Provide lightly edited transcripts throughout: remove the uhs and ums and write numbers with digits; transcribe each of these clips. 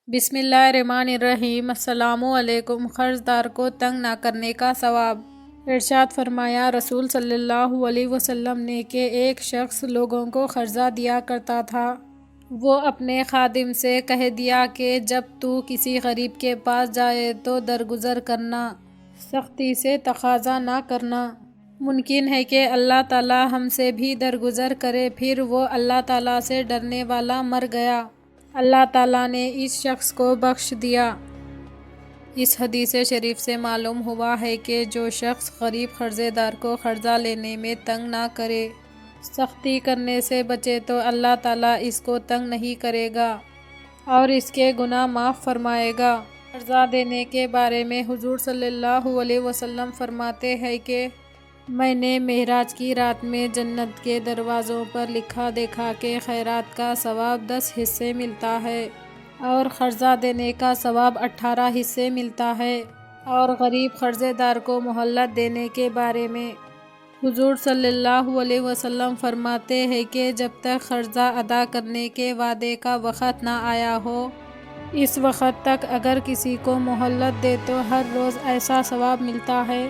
بسم اللہ الرحمن الرحیم۔ السلام علیکم۔ قرض دار کو تنگ نہ کرنے کا ثواب۔ ارشاد فرمایا رسول صلی اللہ علیہ وسلم نے کہ ایک شخص لوگوں کو قرضہ دیا کرتا تھا۔ وہ اپنے خادم سے کہہ دیا کہ جب تو کسی غریب کے پاس جائے تو درگزر کرنا، سختی سے تقاضا نہ کرنا۔ ممکن ہے کہ اللہ تعالیٰ ہم سے بھی درگزر کرے۔ پھر وہ اللہ تعالیٰ سے ڈرنے والا مر گیا۔ اللہ تعالیٰ نے اس شخص کو بخش دیا۔ اس حدیث شریف سے معلوم ہوا ہے کہ جو شخص غریب قرضے دار کو قرضہ لینے میں تنگ نہ کرے، سختی کرنے سے بچے تو اللہ تعالیٰ اس کو تنگ نہیں کرے گا اور اس کے گناہ معاف فرمائے گا۔ قرضہ دینے کے بارے میں حضور صلی اللہ علیہ وسلم فرماتے ہیں کہ میں نے معراج کی رات میں جنت کے دروازوں پر لکھا دیکھا کہ خیرات کا ثواب 10 حصے ملتا ہے اور قرضہ دینے کا ثواب 18 حصے ملتا ہے۔ اور غریب قرضے دار کو مہلت دینے کے بارے میں حضور صلی اللہ علیہ وسلم فرماتے ہیں کہ جب تک قرضہ ادا کرنے کے وعدے کا وقت نہ آیا ہو، اس وقت تک اگر کسی کو مہلت دے تو ہر روز ایسا ثواب ملتا ہے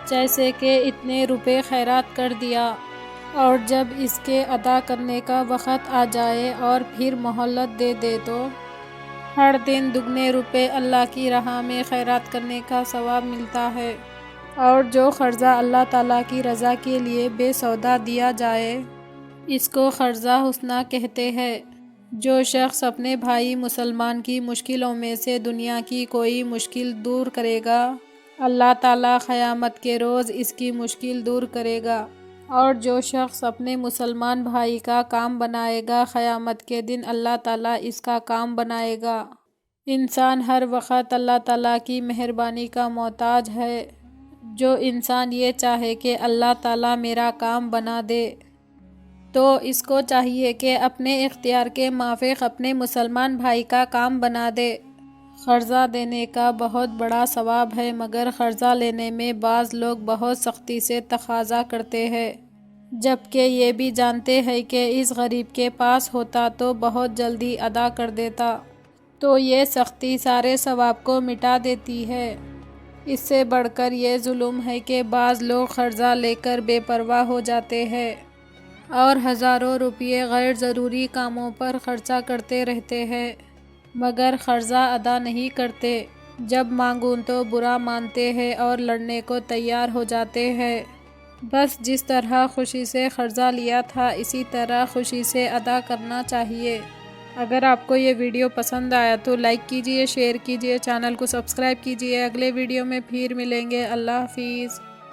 جیسے کہ اتنے روپے خیرات کر دیا، اور جب اس کے ادا کرنے کا وقت آ جائے اور پھر مہلت دے دے تو ہر دن دگنے روپے اللہ کی راہ میں خیرات کرنے کا ثواب ملتا ہے۔ اور جو قرضہ اللہ تعالیٰ کی رضا کے لیے بے سودا دیا جائے، اس کو قرضہ حسنہ کہتے ہیں۔ جو شخص اپنے بھائی مسلمان کی مشکلوں میں سے دنیا کی کوئی مشکل دور کرے گا، اللہ تعالیٰ قیامت کے روز اس کی مشکل دور کرے گا۔ اور جو شخص اپنے مسلمان بھائی کا کام بنائے گا، قیامت کے دن اللہ تعالیٰ اس کا کام بنائے گا۔ انسان ہر وقت اللہ تعالیٰ کی مہربانی کا محتاج ہے۔ جو انسان یہ چاہے کہ اللہ تعالیٰ میرا کام بنا دے، تو اس کو چاہیے کہ اپنے اختیار کے موافق اپنے مسلمان بھائی کا کام بنا دے۔ قرضہ دینے کا بہت بڑا ثواب ہے، مگر قرضہ لینے میں بعض لوگ بہت سختی سے تقاضا کرتے ہیں، جبکہ یہ بھی جانتے ہیں کہ اس غریب کے پاس ہوتا تو بہت جلدی ادا کر دیتا۔ تو یہ سختی سارے ثواب کو مٹا دیتی ہے۔ اس سے بڑھ کر یہ ظلم ہے کہ بعض لوگ قرضہ لے کر بے پرواہ ہو جاتے ہیں اور ہزاروں روپے غیر ضروری کاموں پر خرچہ کرتے رہتے ہیں، مگر قرضہ ادا نہیں کرتے۔ جب مانگوں تو برا مانتے ہیں اور لڑنے کو تیار ہو جاتے ہیں۔ بس جس طرح خوشی سے قرضہ لیا تھا اسی طرح خوشی سے ادا کرنا چاہیے۔ اگر آپ کو یہ ویڈیو پسند آیا تو لائک کیجئے، شیئر کیجئے، چینل کو سبسکرائب کیجئے۔ اگلے ویڈیو میں پھر ملیں گے۔ اللہ حافظ۔